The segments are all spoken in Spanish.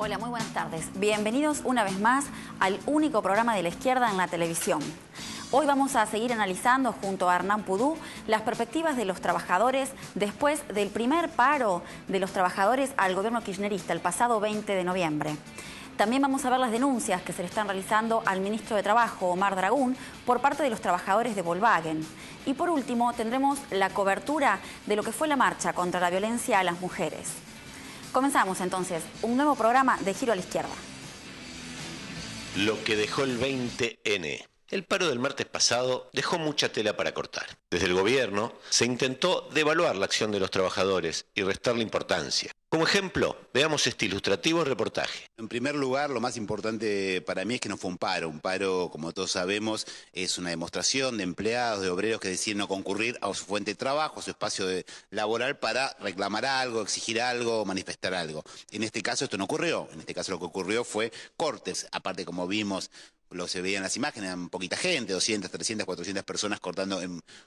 Hola, muy buenas tardes. Bienvenidos una vez más al único programa de la izquierda en la televisión. Hoy vamos a seguir analizando junto a Hernán Pudú las perspectivas de los trabajadores después del primer paro de los trabajadores al gobierno kirchnerista el pasado 20 de noviembre. También vamos a ver las denuncias que se le están realizando al ministro de Trabajo, Omar Dragún, por parte de los trabajadores de Volkswagen. Y por último, tendremos la cobertura de lo que fue la marcha contra la violencia a las mujeres. Comenzamos entonces un nuevo programa de Giro a la Izquierda. Lo que dejó el 20N. El paro del martes pasado dejó mucha tela para cortar. Desde el gobierno se intentó devaluar la acción de los trabajadores y restarle importancia. Como ejemplo, veamos este ilustrativo reportaje. En primer lugar, lo más importante para mí es que no fue un paro. Un paro, como todos sabemos, es una demostración de empleados, de obreros que deciden no concurrir a su fuente de trabajo, a su espacio laboral para reclamar algo, exigir algo, manifestar algo. En este caso esto no ocurrió. En este caso lo que ocurrió fue cortes. Aparte, como vimos, lo se veían las imágenes, eran poquita gente, 200, 300, 400 personas cortando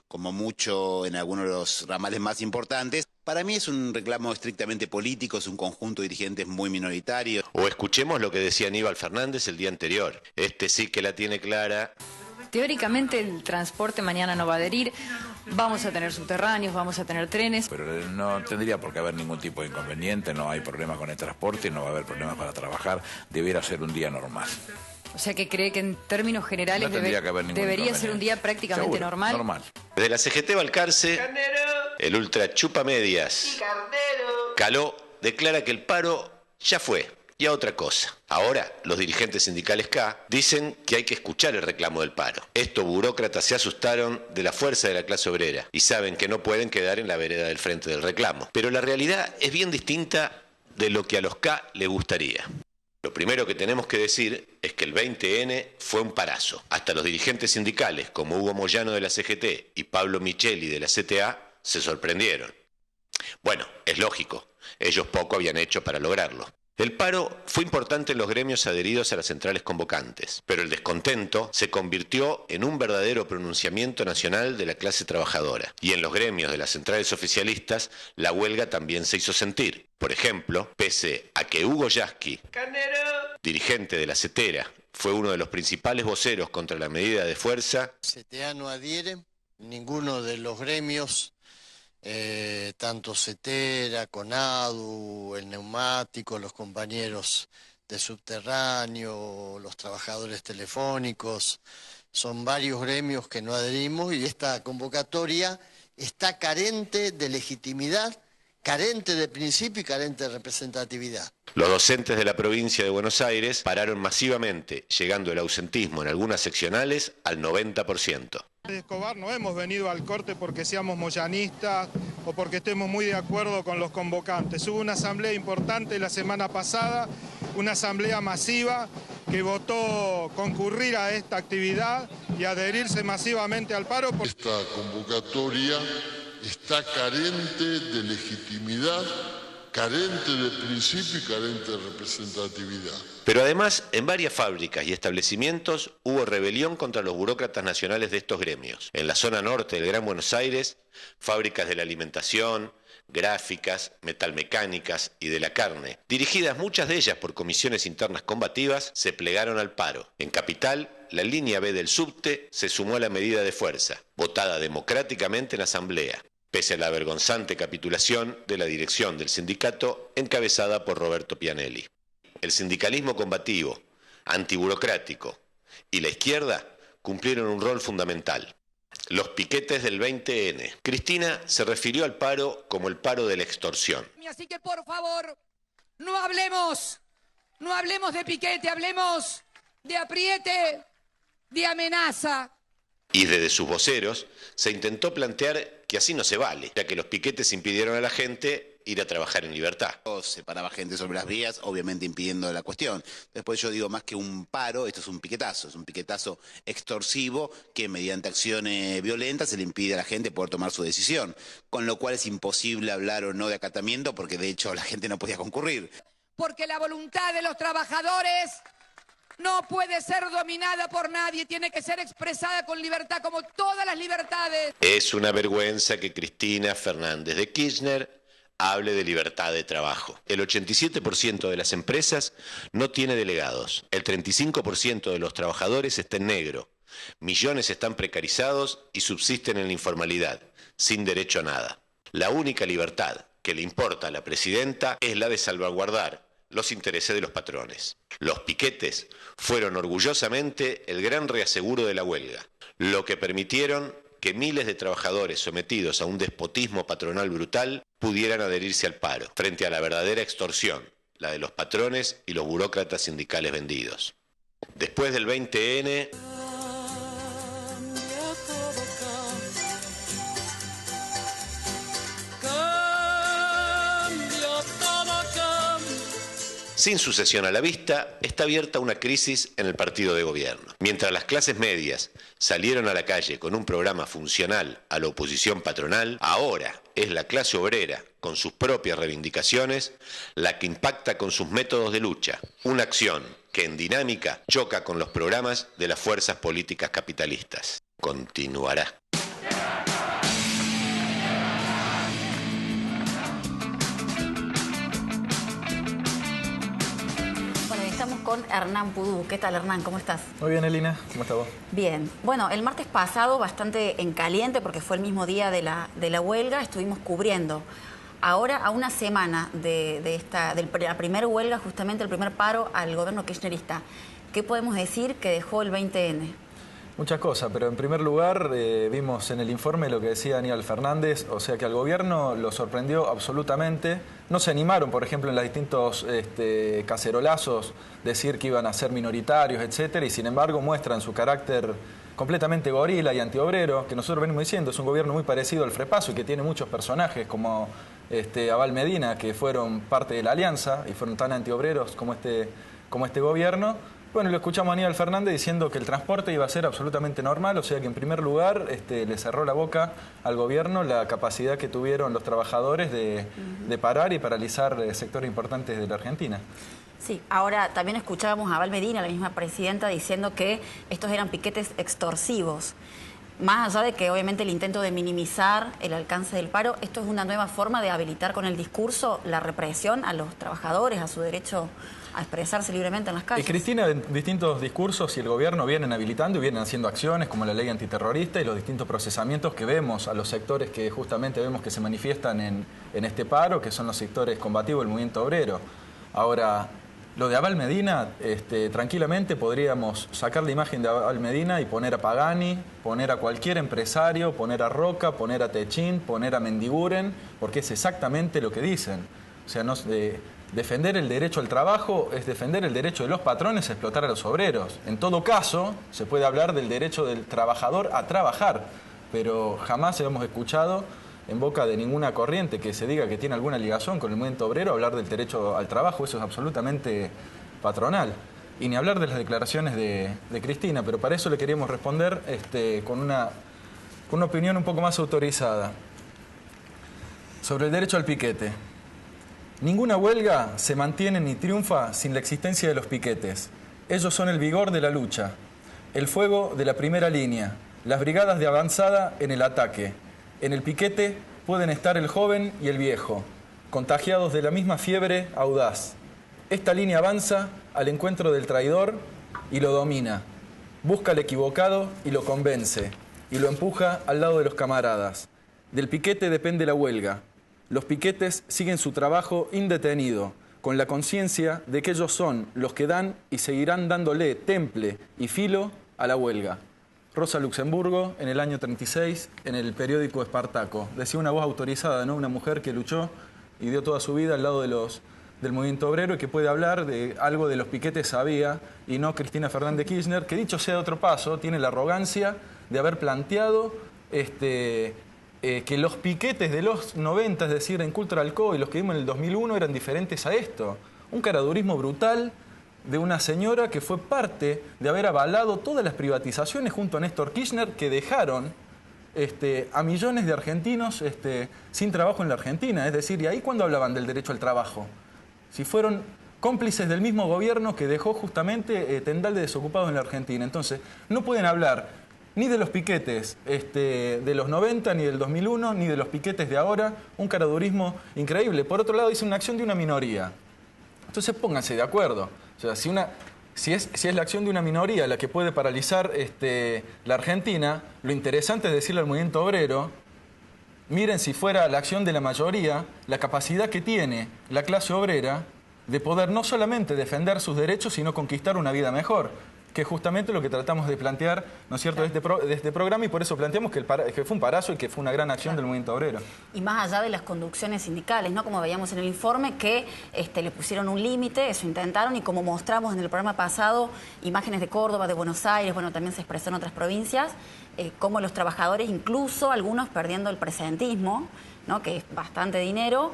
como mucho en algunos de los ramales más importantes. Para mí es un reclamo estrictamente político, es un conjunto de dirigentes muy minoritario. O escuchemos lo que decía Aníbal Fernández el día anterior. Este sí que la tiene clara. Teóricamente el transporte mañana no va a adherir, vamos a tener subterráneos, vamos a tener trenes. Pero no tendría por qué haber ningún tipo de inconveniente, no hay problema con el transporte, no va a haber problemas para trabajar, debiera ser un día normal. O sea que cree que en términos generales No tendría que haber ningún debería ser un día prácticamente Seguro, normal. Desde la CGT Balcarce, el ultra chupa medias, Caló, declara que el paro ya fue y a otra cosa. Ahora, los dirigentes sindicales K dicen que hay que escuchar el reclamo del paro. Estos burócratas se asustaron de la fuerza de la clase obrera y saben que no pueden quedar en la vereda del frente del reclamo. Pero la realidad es bien distinta de lo que a los K les gustaría. Lo primero que tenemos que decir es que el 20N fue un parazo. Hasta los dirigentes sindicales, como Hugo Moyano de la CGT y Pablo Micheli de la CTA, se sorprendieron. Bueno, es lógico, ellos poco habían hecho para lograrlo. El paro fue importante en los gremios adheridos a las centrales convocantes, pero el descontento se convirtió en un verdadero pronunciamiento nacional de la clase trabajadora. Y en los gremios de las centrales oficialistas, la huelga también se hizo sentir. Por ejemplo, pese a que Hugo Yasky, dirigente de la CETERA, fue uno de los principales voceros contra la medida de fuerza, CTA no adhiere, ninguno de los gremios, tanto CETERA, CONADU, el neumático, los compañeros de subterráneo, los trabajadores telefónicos, son varios gremios que no adherimos y esta convocatoria está carente de legitimidad, carente de principio y carente de representatividad. Los docentes de la provincia de Buenos Aires pararon masivamente, llegando el ausentismo en algunas seccionales al 90%. De Escobar no hemos venido al corte porque seamos moyanistas o porque estemos muy de acuerdo con los convocantes. Hubo una asamblea importante la semana pasada, una asamblea masiva que votó concurrir a esta actividad y adherirse masivamente al paro. Esta convocatoria está carente de legitimidad, carente de principio y carente de representatividad. Pero además, en varias fábricas y establecimientos hubo rebelión contra los burócratas nacionales de estos gremios. En la zona norte del Gran Buenos Aires, fábricas de la alimentación, gráficas, metalmecánicas y de la carne, dirigidas muchas de ellas por comisiones internas combativas, se plegaron al paro. En Capital, la línea B del subte se sumó a la medida de fuerza, votada democráticamente en asamblea, pese a la vergonzante capitulación de la dirección del sindicato encabezada por Roberto Pianelli. El sindicalismo combativo, antiburocrático y la izquierda cumplieron un rol fundamental. Los piquetes del 20N. Cristina se refirió al paro como el paro de la extorsión. Así que por favor, no hablemos de piquete, hablemos de apriete, de amenaza. Y desde sus voceros se intentó plantear que así no se vale, ya que los piquetes impidieron a la gente ir a trabajar en libertad. Se paraba gente sobre las vías, obviamente impidiendo la cuestión. Después yo digo, más que un paro, esto es un piquetazo extorsivo que mediante acciones violentas se le impide a la gente poder tomar su decisión, con lo cual es imposible hablar o no de acatamiento porque de hecho la gente no podía concurrir. Porque la voluntad de los trabajadores no puede ser dominada por nadie, tiene que ser expresada con libertad como todas las libertades. Es una vergüenza que Cristina Fernández de Kirchner hable de libertad de trabajo. El 87% de las empresas no tiene delegados. El 35% de los trabajadores está en negro. Millones están precarizados y subsisten en la informalidad, sin derecho a nada. La única libertad que le importa a la presidenta es la de salvaguardar los intereses de los patrones. Los piquetes fueron orgullosamente el gran reaseguro de la huelga, lo que permitieron que miles de trabajadores sometidos a un despotismo patronal brutal pudieran adherirse al paro, frente a la verdadera extorsión, la de los patrones y los burócratas sindicales vendidos. Después del 20N... Sin sucesión a la vista, está abierta una crisis en el partido de gobierno. Mientras las clases medias salieron a la calle con un programa funcional a la oposición patronal, ahora es la clase obrera, con sus propias reivindicaciones, la que impacta con sus métodos de lucha. Una acción que en dinámica choca con los programas de las fuerzas políticas capitalistas. Continuará. Estamos con Hernán Pudú. ¿Qué tal, Hernán? ¿Cómo estás? Muy bien, Elina. ¿Cómo estás vos? Bien. Bueno, el martes pasado, bastante en caliente, porque fue el mismo día de la huelga, estuvimos cubriendo. Ahora, a una semana de la primera huelga, justamente el primer paro al gobierno kirchnerista, ¿qué podemos decir que dejó el 20N? Muchas cosas, pero en primer lugar vimos en el informe lo que decía Aníbal Fernández, o sea que al gobierno lo sorprendió absolutamente. No se animaron, por ejemplo, en los distintos cacerolazos, decir que iban a ser minoritarios, etcétera, y sin embargo muestran su carácter completamente gorila y antiobrero, que nosotros venimos diciendo, es un gobierno muy parecido al Frepaso y que tiene muchos personajes como Abal Medina, que fueron parte de la alianza y fueron tan antiobreros como este gobierno. Bueno, lo escuchamos a Aníbal Fernández diciendo que el transporte iba a ser absolutamente normal, o sea que en primer lugar le cerró la boca al gobierno la capacidad que tuvieron los trabajadores de parar y paralizar sectores importantes de la Argentina. Sí, ahora también escuchábamos a Abal Medina, la misma presidenta, diciendo que estos eran piquetes extorsivos. Más allá de que obviamente el intento de minimizar el alcance del paro, esto es una nueva forma de habilitar con el discurso la represión a los trabajadores, a su derecho a expresarse libremente en las calles. Cristina, en distintos discursos y el gobierno vienen habilitando y vienen haciendo acciones como la ley antiterrorista y los distintos procesamientos que vemos a los sectores que justamente vemos que se manifiestan en este paro, que son los sectores combativos del movimiento obrero. Ahora, lo de Abal Medina, tranquilamente podríamos sacar la imagen de Abal Medina y poner a Pagani, poner a cualquier empresario, poner a Roca, poner a Techín, poner a Mendiguren, porque es exactamente lo que dicen. O sea, defender el derecho al trabajo es defender el derecho de los patrones a explotar a los obreros. En todo caso, se puede hablar del derecho del trabajador a trabajar, pero jamás hemos escuchado en boca de ninguna corriente que se diga que tiene alguna ligación con el movimiento obrero hablar del derecho al trabajo. Eso es absolutamente patronal. Y ni hablar de las declaraciones de Cristina, pero para eso le queríamos responder con una opinión un poco más autorizada. Sobre el derecho al piquete. Ninguna huelga se mantiene ni triunfa sin la existencia de los piquetes. Ellos son el vigor de la lucha, el fuego de la primera línea, las brigadas de avanzada en el ataque. En el piquete pueden estar el joven y el viejo, contagiados de la misma fiebre audaz. Esta línea avanza al encuentro del traidor y lo domina. Busca al equivocado y lo convence, y lo empuja al lado de los camaradas. Del piquete depende la huelga. Los piquetes siguen su trabajo indetenido, con la conciencia de que ellos son los que dan y seguirán dándole temple y filo a la huelga. Rosa Luxemburgo, en el año 36, en el periódico Espartaco. Decía una voz autorizada, ¿no? Una mujer que luchó y dio toda su vida al lado del movimiento obrero y que puede hablar de algo de los piquetes sabía, y no Cristina Fernández Kirchner, que dicho sea de otro paso, tiene la arrogancia de haber planteado que los piquetes de los 90, es decir, en Cultural Co. y los que vimos en el 2001 eran diferentes a esto. Un caradurismo brutal de una señora que fue parte de haber avalado todas las privatizaciones junto a Néstor Kirchner que dejaron a millones de argentinos sin trabajo en la Argentina. Es decir, ¿y ahí cuándo hablaban del derecho al trabajo? Si fueron cómplices del mismo gobierno que dejó justamente tendal de desocupados en la Argentina. Entonces, no pueden hablar ni de los piquetes de los 90, ni del 2001, ni de los piquetes de ahora. Un caradurismo increíble. Por otro lado, dice una acción de una minoría. Entonces pónganse de acuerdo. O sea, si es la acción de una minoría la que puede paralizar la Argentina, lo interesante es decirle al movimiento obrero, miren si fuera la acción de la mayoría, la capacidad que tiene la clase obrera de poder no solamente defender sus derechos, sino conquistar una vida mejor, que es justamente lo que tratamos de plantear, ¿no es cierto?, de este programa, y por eso planteamos que fue un parazo y que fue una gran acción del movimiento obrero. Y más allá de las conducciones sindicales, ¿no? Como veíamos en el informe, que le pusieron un límite, eso intentaron, y como mostramos en el programa pasado, imágenes de Córdoba, de Buenos Aires, bueno, también se expresó en otras provincias, como los trabajadores, incluso algunos perdiendo el presentismo, ¿no?, que es bastante dinero,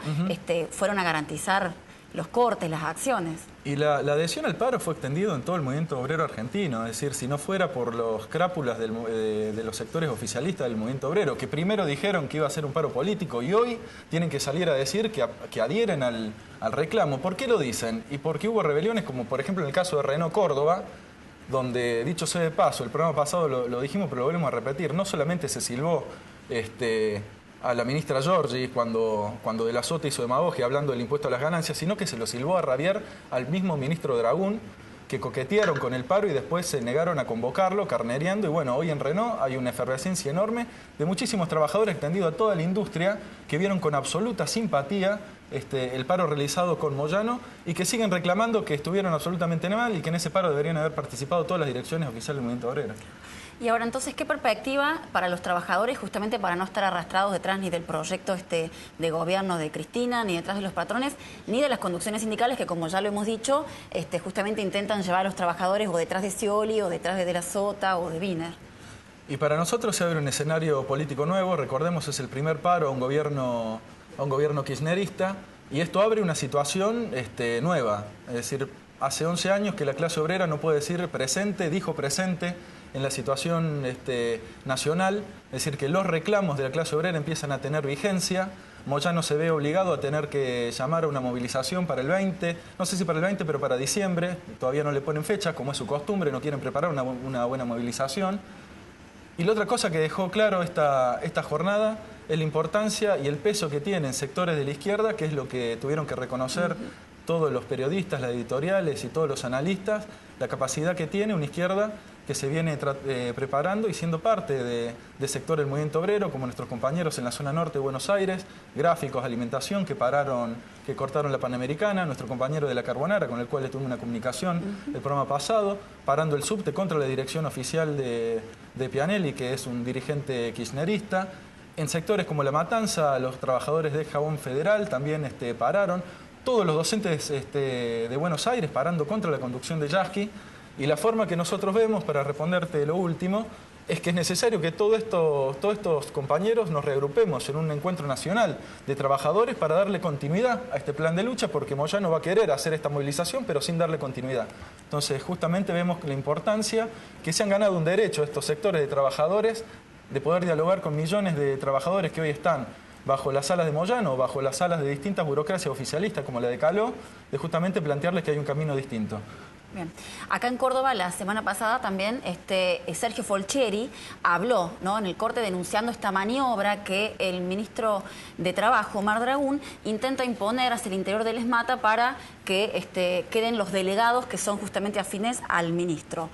fueron a garantizar los cortes, las acciones. Y la adhesión al paro fue extendido en todo el movimiento obrero argentino, es decir, si no fuera por los crápulas de los sectores oficialistas del movimiento obrero, que primero dijeron que iba a ser un paro político y hoy tienen que salir a decir que adhieren al reclamo. ¿Por qué lo dicen? Y porque hubo rebeliones, como por ejemplo en el caso de Renault Córdoba, donde, dicho sea de paso, el programa pasado lo dijimos, pero lo volvemos a repetir, no solamente se silbó a la ministra Giorgi cuando de la Sota hizo demagogia hablando del impuesto a las ganancias, sino que se lo silbó a rabiar al mismo ministro Dragún, que coquetearon con el paro y después se negaron a convocarlo, carnereando. Y bueno, hoy en Renault hay una efervescencia enorme de muchísimos trabajadores extendido a toda la industria que vieron con absoluta simpatía el paro realizado con Moyano y que siguen reclamando que estuvieron absolutamente mal y que en ese paro deberían haber participado todas las direcciones oficiales del movimiento obrero. Y ahora entonces, ¿qué perspectiva para los trabajadores, justamente para no estar arrastrados detrás ni del proyecto de gobierno de Cristina, ni detrás de los patrones, ni de las conducciones sindicales que, como ya lo hemos dicho, justamente intentan llevar a los trabajadores o detrás de Scioli o detrás de la Sota o de Wiener? Y para nosotros se abre un escenario político nuevo. Recordemos, es el primer paro a un gobierno kirchnerista, y esto abre una situación nueva. Es decir, hace 11 años que la clase obrera no puede decir presente, dijo presente en la situación nacional, es decir, que los reclamos de la clase obrera empiezan a tener vigencia. Moyano se ve obligado a tener que llamar a una movilización para el 20, no sé si para el 20, pero para diciembre, todavía no le ponen fecha, como es su costumbre, no quieren preparar una buena movilización. Y la otra cosa que dejó claro esta jornada es la importancia y el peso que tienen sectores de la izquierda, que es lo que tuvieron que reconocer todos los periodistas, las editoriales y todos los analistas, la capacidad que tiene una izquierda que se viene preparando y siendo parte de sector del movimiento obrero, como nuestros compañeros en la zona norte de Buenos Aires, Gráficos, Alimentación, que cortaron la Panamericana, nuestro compañero de la Carbonara, con el cual le tuvimos una comunicación el programa pasado, parando el subte contra la dirección oficial de Pianelli, que es un dirigente kirchnerista. En sectores como La Matanza, los trabajadores de Jabón Federal también pararon. Todos los docentes de Buenos Aires parando contra la conducción de Yasky. Y la forma que nosotros vemos, para responderte lo último, es que es necesario que todos estos compañeros nos reagrupemos en un encuentro nacional de trabajadores para darle continuidad a este plan de lucha, porque Moyano va a querer hacer esta movilización, pero sin darle continuidad. Entonces, justamente vemos la importancia que se han ganado un derecho estos sectores de trabajadores de poder dialogar con millones de trabajadores que hoy están bajo las alas de Moyano, bajo las alas de distintas burocracias oficialistas como la de Caló, de justamente plantearles que hay un camino distinto. Bien. Acá en Córdoba, la semana pasada también Sergio Folcheri habló, ¿no?, en el corte, denunciando esta maniobra que el ministro de Trabajo, Omar Dragún, intenta imponer hacia el interior del ESMATA para que queden los delegados que son justamente afines al ministro.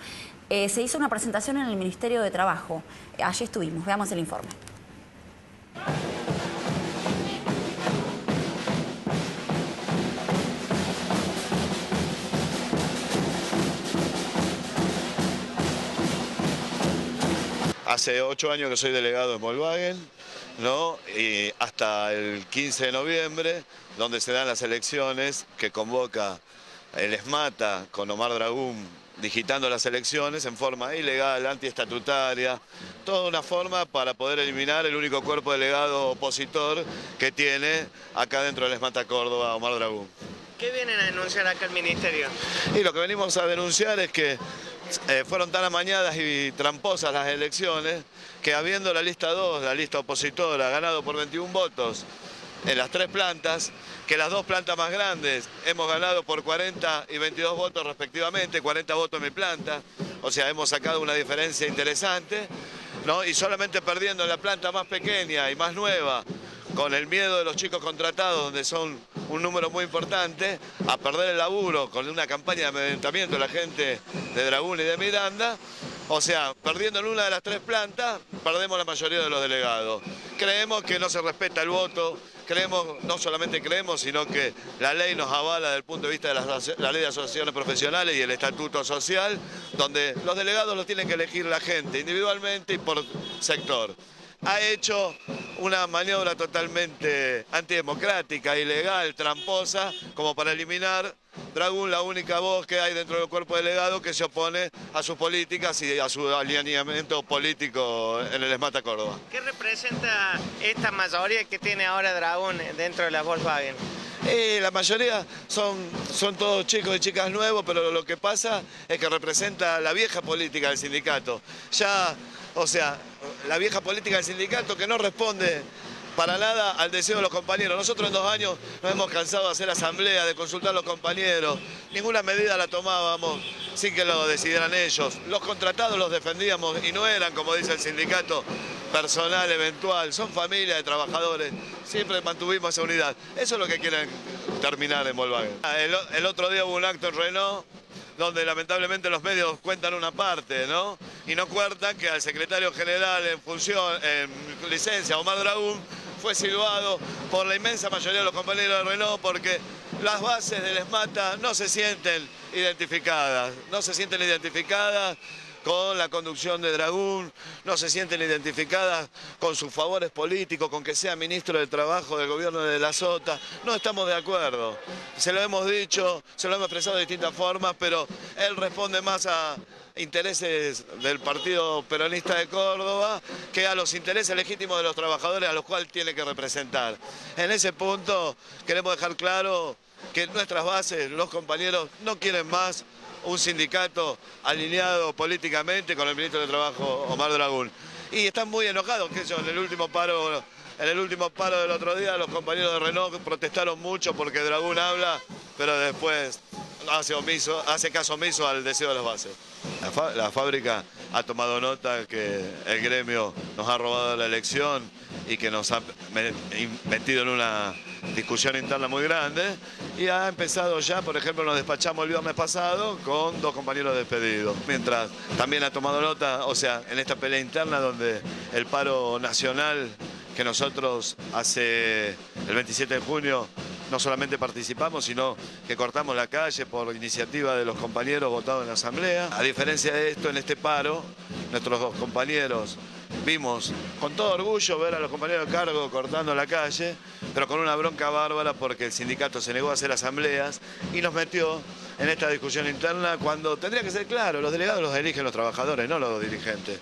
Se hizo una presentación en el Ministerio de Trabajo. Allí estuvimos. Veamos el informe. Hace 8 años que soy delegado en Volkswagen, ¿no? Y hasta el 15 de noviembre, donde se dan las elecciones que convoca el ESMATA con Omar Dragún digitando las elecciones en forma ilegal, antiestatutaria, toda una forma para poder eliminar el único cuerpo delegado opositor que tiene acá dentro del ESMATA Córdoba, Omar Dragún. ¿Qué vienen a denunciar acá al ministerio? Y lo que venimos a denunciar es que fueron tan amañadas y tramposas las elecciones que, habiendo la lista 2, la lista opositora, ganado por 21 votos, en las 3 plantas, que las 2 plantas más grandes hemos ganado por 40 y 22 votos respectivamente, 40 votos en mi planta, o sea, hemos sacado una diferencia interesante, ¿no? Y solamente perdiendo en la planta más pequeña y más nueva, con el miedo de los chicos contratados, donde son un número muy importante, a perder el laburo con una campaña de amedrentamiento de la gente de Dragún y de Miranda. O sea, perdiendo en una de las 3 plantas, perdemos la mayoría de los delegados. Creemos que no se respeta el voto, no solamente creemos, sino que la ley nos avala desde el punto de vista de la ley de asociaciones profesionales y el estatuto social, donde los delegados los tienen que elegir la gente, individualmente y por sector. Ha hecho una maniobra totalmente antidemocrática, ilegal, tramposa, como para eliminar Dragún, la única voz que hay dentro del cuerpo delegado que se opone a sus políticas y a su alineamiento político en el ESMATA Córdoba. ¿Qué representa esta mayoría que tiene ahora Dragún dentro de la Volkswagen? La mayoría son todos chicos y chicas nuevos, pero lo que pasa es que representa la vieja política del sindicato. Ya, o sea, la vieja política del sindicato que no responde para nada al deseo de los compañeros. Nosotros en 2 años nos hemos cansado de hacer asamblea, de consultar a los compañeros. Ninguna medida la tomábamos sin que lo decidieran ellos. Los contratados los defendíamos y no eran, como dice el sindicato, personal eventual. Son familias de trabajadores. Siempre mantuvimos esa unidad. Eso es lo que quieren terminar en Volkswagen. El otro día hubo un acto en Renault donde lamentablemente los medios cuentan una parte, ¿no? Y no cuentan que al secretario general en licencia, Omar Dragún, fue silbado por la inmensa mayoría de los compañeros de Renault porque las bases del ESMATA no se sienten identificadas, con la conducción de Dragún, no se sienten identificadas con sus favores políticos, con que sea ministro de Trabajo del gobierno de la Sota. No estamos de acuerdo. Se lo hemos dicho, se lo hemos expresado de distintas formas, pero él responde más a intereses del Partido Peronista de Córdoba que a los intereses legítimos de los trabajadores a los cuales tiene que representar. En ese punto queremos dejar claro que nuestras bases, los compañeros, no quieren más un sindicato alineado políticamente con el ministro de Trabajo, Omar Dragún. Y están muy enojados, que en el último paro del otro día los compañeros de Renault protestaron mucho porque Dragún habla, pero después hace caso omiso al deseo de las bases. La fábrica ha tomado nota que el gremio nos ha robado la elección y que nos ha metido en una discusión interna muy grande y ha empezado ya, por ejemplo, nos despachamos el viernes pasado con 2 compañeros despedidos. Mientras también ha tomado nota, o sea, en esta pelea interna donde el paro nacional que nosotros el 27 de junio no solamente participamos, sino que cortamos la calle por iniciativa de los compañeros votados en la asamblea. A diferencia de esto, en este paro, nuestros 2 compañeros vimos con todo orgullo ver a los compañeros de cargo cortando la calle, pero con una bronca bárbara porque el sindicato se negó a hacer asambleas y nos metió en esta discusión interna cuando tendría que ser claro, los delegados los eligen los trabajadores, no los dirigentes.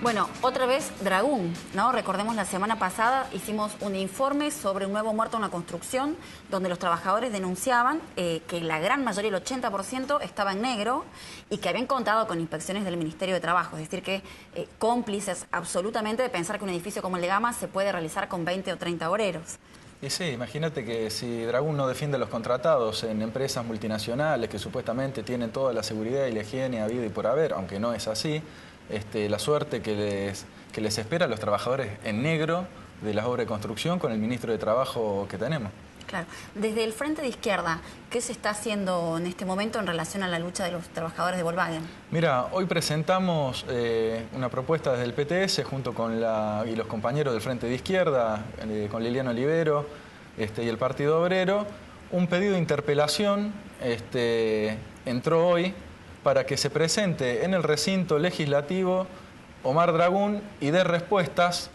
Bueno, otra vez Dragún, ¿no? Recordemos la semana pasada hicimos un informe sobre un nuevo muerto en la construcción donde los trabajadores denunciaban que la gran mayoría, el 80%, estaba en negro y que habían contado con inspecciones del Ministerio de Trabajo. Es decir, que cómplices absolutamente de pensar que un edificio como el de Gama se puede realizar con 20 o 30 obreros. Y sí, imagínate que si Dragún no defiende a los contratados en empresas multinacionales que supuestamente tienen toda la seguridad y la higiene habido y por haber, aunque no es así, la suerte que les espera a los trabajadores en negro de las obras de construcción con el ministro de Trabajo que tenemos. Claro. Desde el Frente de Izquierda, ¿qué se está haciendo en este momento en relación a la lucha de los trabajadores de Volkswagen? Mira, hoy presentamos una propuesta desde el PTS junto con y los compañeros del Frente de Izquierda, con Liliana Olivero y el Partido Obrero, un pedido de interpelación entró hoy para que se presente en el recinto legislativo Omar Dragún y dé respuestas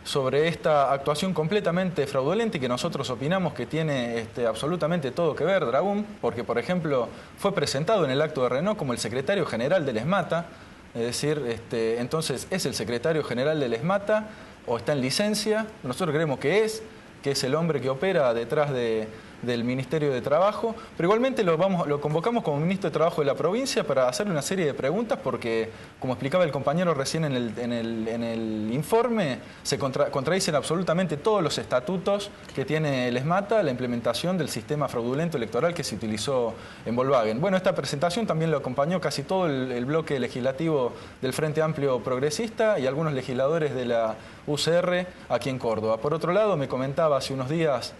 sobre esta actuación completamente fraudulenta y que nosotros opinamos que tiene absolutamente todo que ver Dragún, porque, por ejemplo, fue presentado en el acto de Renault como el secretario general del ESMATA, es decir, entonces, ¿es el secretario general del ESMATA o está en licencia? Nosotros creemos que es el hombre que opera detrás de del Ministerio de Trabajo, pero igualmente lo convocamos como ministro de Trabajo de la provincia para hacerle una serie de preguntas porque, como explicaba el compañero recién en el informe, se contradicen absolutamente todos los estatutos que tiene el ESMATA, la implementación del sistema fraudulento electoral que se utilizó en Volkswagen. Bueno, esta presentación también lo acompañó casi todo el bloque legislativo del Frente Amplio Progresista y algunos legisladores de la UCR aquí en Córdoba. Por otro lado, me comentaba hace unos días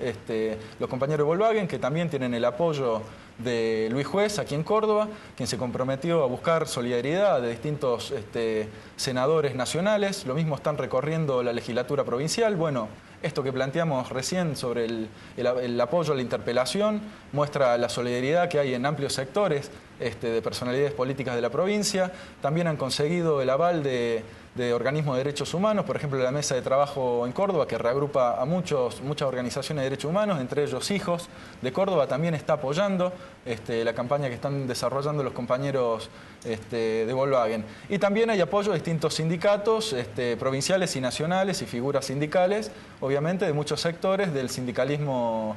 los compañeros de Volkswagen que también tienen el apoyo de Luis Juez aquí en Córdoba, quien se comprometió a buscar solidaridad de distintos senadores nacionales. Lo mismo están recorriendo la legislatura provincial. Bueno, esto que planteamos recién sobre el apoyo a la interpelación muestra la solidaridad que hay en amplios sectores de personalidades políticas de la provincia. También han conseguido el aval de organismos de derechos humanos, por ejemplo la Mesa de Trabajo en Córdoba, que reagrupa a muchas organizaciones de derechos humanos, entre ellos Hijos de Córdoba, también está apoyando la campaña que están desarrollando los compañeros de Volkswagen. Y también hay apoyo de distintos sindicatos provinciales y nacionales y figuras sindicales, obviamente de muchos sectores del sindicalismo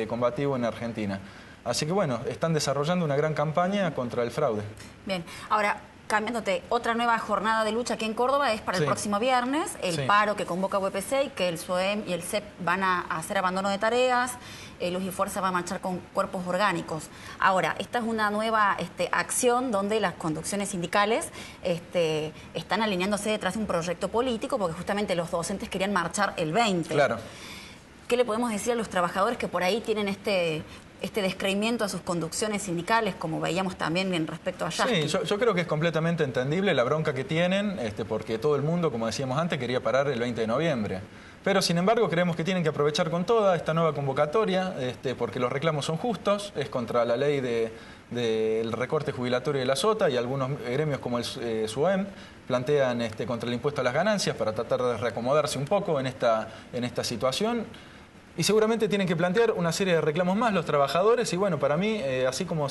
combativo en Argentina. Así que bueno, están desarrollando una gran campaña contra el fraude. Bien, ahora, cambiándote, otra nueva jornada de lucha aquí en Córdoba es para el próximo viernes, el paro que convoca UPC y que el SOEM y el CEP van a hacer abandono de tareas, Luz y Fuerza va a marchar con cuerpos orgánicos. Ahora, esta es una nueva acción donde las conducciones sindicales están alineándose detrás de un proyecto político porque justamente los docentes querían marchar el 20. Claro. ¿Qué le podemos decir a los trabajadores que por ahí tienen este descreimiento a sus conducciones sindicales, como veíamos también en respecto a Yasky? Sí, yo creo que es completamente entendible la bronca que tienen, porque todo el mundo, como decíamos antes, quería parar el 20 de noviembre. Pero, sin embargo, creemos que tienen que aprovechar con toda esta nueva convocatoria, porque los reclamos son justos, es contra la ley del recorte jubilatorio de la SOTA y algunos gremios como el SUEM plantean contra el impuesto a las ganancias para tratar de reacomodarse un poco en esta situación. Y seguramente tienen que plantear una serie de reclamos más los trabajadores y bueno, para mí, así como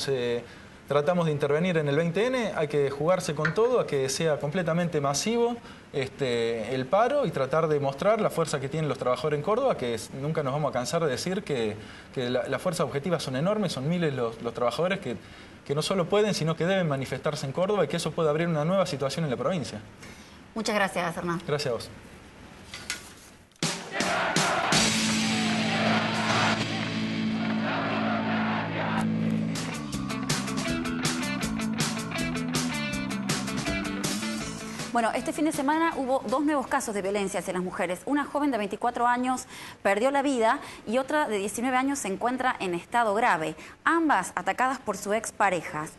tratamos de intervenir en el 20N, hay que jugarse con todo a que sea completamente masivo el paro y tratar de mostrar la fuerza que tienen los trabajadores en Córdoba, que nunca nos vamos a cansar de decir que las fuerzas objetivas son enormes, son miles los trabajadores que no solo pueden, sino que deben manifestarse en Córdoba y que eso puede abrir una nueva situación en la provincia. Muchas gracias, Hernán. Gracias a vos. Bueno, este fin de semana hubo 2 nuevos casos de violencia hacia las mujeres. Una joven de 24 años perdió la vida y otra de 19 años se encuentra en estado grave. Ambas atacadas por sus exparejas.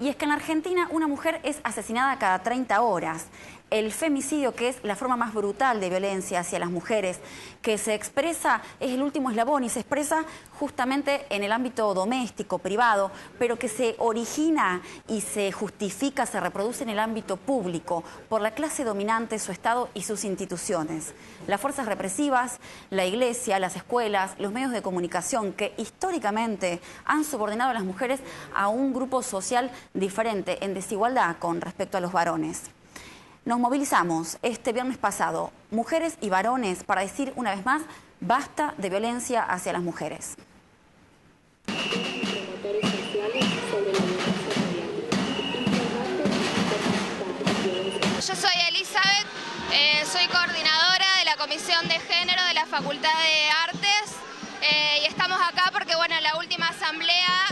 Y es que en la Argentina una mujer es asesinada cada 30 horas. El femicidio, que es la forma más brutal de violencia hacia las mujeres, que se expresa, es el último eslabón y se expresa justamente en el ámbito doméstico, privado, pero que se origina y se justifica, se reproduce en el ámbito público por la clase dominante, su Estado y sus instituciones. Las fuerzas represivas, la Iglesia, las escuelas, los medios de comunicación que históricamente han subordinado a las mujeres a un grupo social diferente, en desigualdad con respecto a los varones. Nos movilizamos este viernes pasado, mujeres y varones, para decir una vez más, basta de violencia hacia las mujeres. Yo soy Elizabeth, soy coordinadora de la Comisión de Género de la Facultad de Artes y estamos acá porque, bueno, en la última asamblea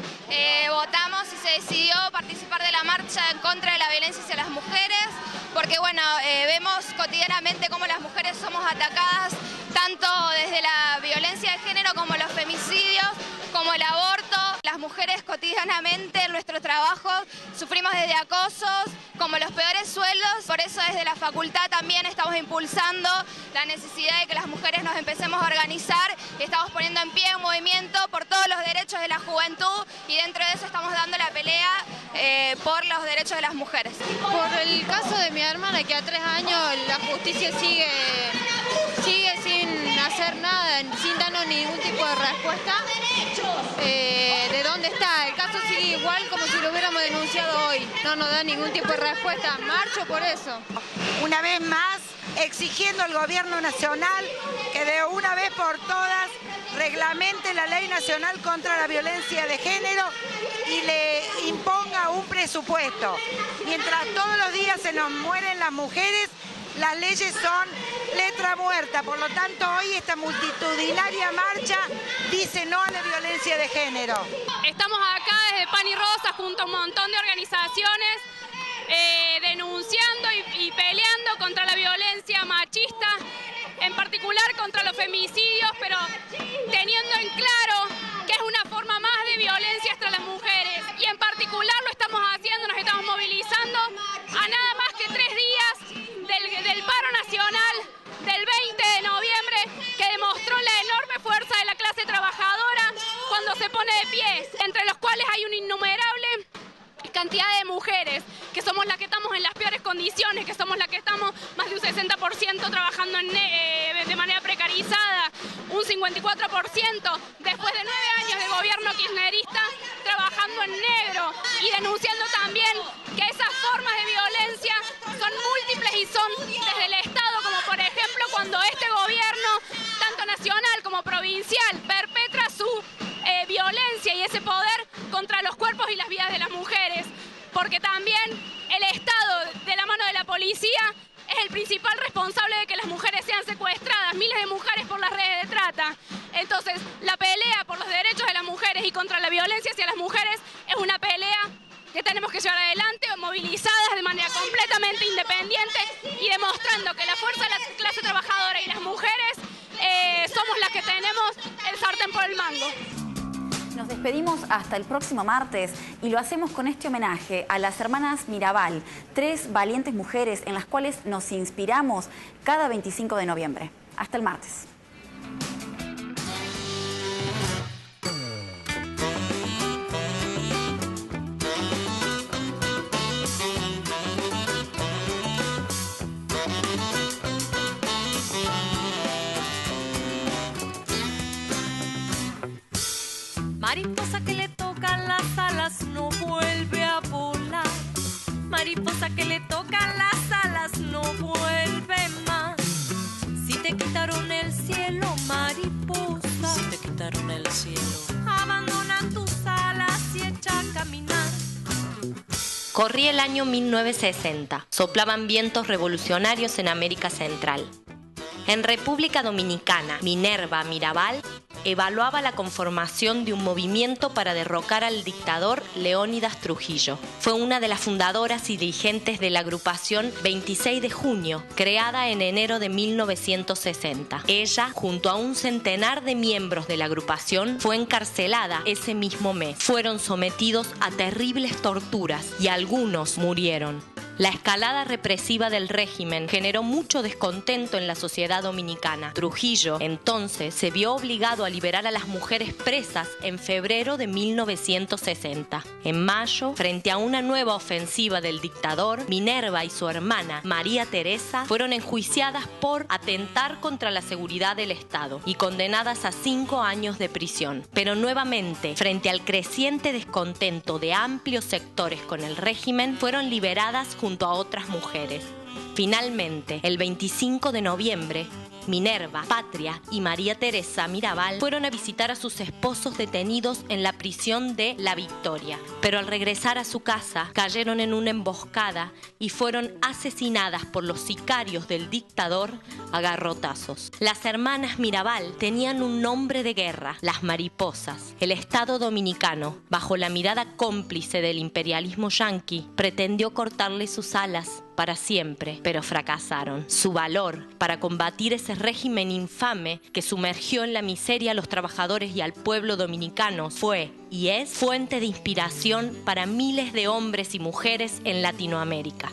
votamos y se decidió participar de la marcha en contra de la violencia hacia las mujeres, porque, bueno, vemos cotidianamente cómo las mujeres somos atacadas tanto desde la violencia de género como los femicidios, como el aborto. Las mujeres cotidianamente en nuestro trabajo sufrimos desde acosos, como los peores sueldos. Por eso desde la facultad también estamos impulsando la necesidad de que las mujeres nos empecemos a organizar y estamos poniendo en pie un movimiento por todos los derechos de la juventud y dentro de eso estamos dando la pelea por los derechos de las mujeres. Por el caso de mi hermana, que a 3 años la justicia sigue sin hacer nada, sin darnos ningún tipo de respuesta. ¿De dónde está? El caso sigue igual como si lo hubiéramos denunciado hoy. No nos da ningún tipo de respuesta. Marcho por eso. Una vez más, exigiendo al gobierno nacional que de una vez por todas reglamente la Ley Nacional contra la Violencia de Género y le imponga un presupuesto. Mientras todos los días se nos mueren las mujeres, las leyes son letra muerta. Por lo tanto, hoy esta multitudinaria marcha dice no a la violencia de género. Estamos acá desde Pan y Rosa junto a un montón de organizaciones denunciando y peleando contra la violencia machista, en particular contra los femicidios, pero teniendo en claro que es una forma más de violencia contra las mujeres. Y en particular lo estamos haciendo, nos estamos movilizando a nada más que 3 días del paro nacional del 20 de noviembre, que demostró la enorme fuerza de la clase trabajadora cuando se pone de pie, entre los cuales hay una innumerable cantidad de mujeres, que somos las que estamos en las peores condiciones, que somos las que estamos más de un 60% trabajando de manera precarizada, un 54% después de 9 años de gobierno kirchnerista trabajando en negro, y denunciando también que esas formas de violencia son múltiples y son desde el Estado, como por ejemplo cuando este gobierno, tanto nacional como provincial, perpetra su violencia y ese poder contra los cuerpos y las vidas de las mujeres, porque también el Estado, de la mano de la policía, es el principal responsable de que las mujeres sean secuestradas, miles de mujeres por las redes de trata. Entonces, la pelea por los derechos de las mujeres y contra la violencia hacia las mujeres es una pelea que tenemos que llevar adelante, movilizadas de manera completamente independiente y demostrando que la fuerza de la clase trabajadora y las mujeres somos las que tenemos el sartén por el mango. Nos despedimos hasta el próximo martes y lo hacemos con este homenaje a las hermanas Mirabal, 3 valientes mujeres en las cuales nos inspiramos cada 25 de noviembre. Hasta el martes. Mariposa que le tocan las alas no vuelve a volar. Mariposa que le tocan las alas no vuelve más. Si te quitaron el cielo, mariposa, si te quitaron el cielo, abandona tus alas y echa a caminar. Corría el año 1960. Soplaban vientos revolucionarios en América Central. En República Dominicana, Minerva Mirabal evaluaba la conformación de un movimiento para derrocar al dictador Leónidas Trujillo. Fue una de las fundadoras y dirigentes de la agrupación 26 de junio, creada en enero de 1960. Ella, junto a un centenar de miembros de la agrupación, fue encarcelada ese mismo mes. Fueron sometidos a terribles torturas y algunos murieron. La escalada represiva del régimen generó mucho descontento en la sociedad dominicana. Trujillo, entonces, se vio obligado a liberar a las mujeres presas en febrero de 1960. En mayo, frente a una nueva ofensiva del dictador, Minerva y su hermana, María Teresa, fueron enjuiciadas por atentar contra la seguridad del Estado y condenadas a 5 años de prisión. Pero nuevamente, frente al creciente descontento de amplios sectores con el régimen, fueron liberadas junto a otras mujeres. Finalmente, el 25 de noviembre, Minerva, Patria y María Teresa Mirabal fueron a visitar a sus esposos detenidos en la prisión de La Victoria. Pero al regresar a su casa, cayeron en una emboscada y fueron asesinadas por los sicarios del dictador a garrotazos. Las hermanas Mirabal tenían un nombre de guerra, las mariposas. El Estado dominicano, bajo la mirada cómplice del imperialismo yanqui, pretendió cortarle sus alas para siempre, pero fracasaron. Su valor para combatir ese régimen infame que sumergió en la miseria a los trabajadores y al pueblo dominicano fue y es fuente de inspiración para miles de hombres y mujeres en Latinoamérica.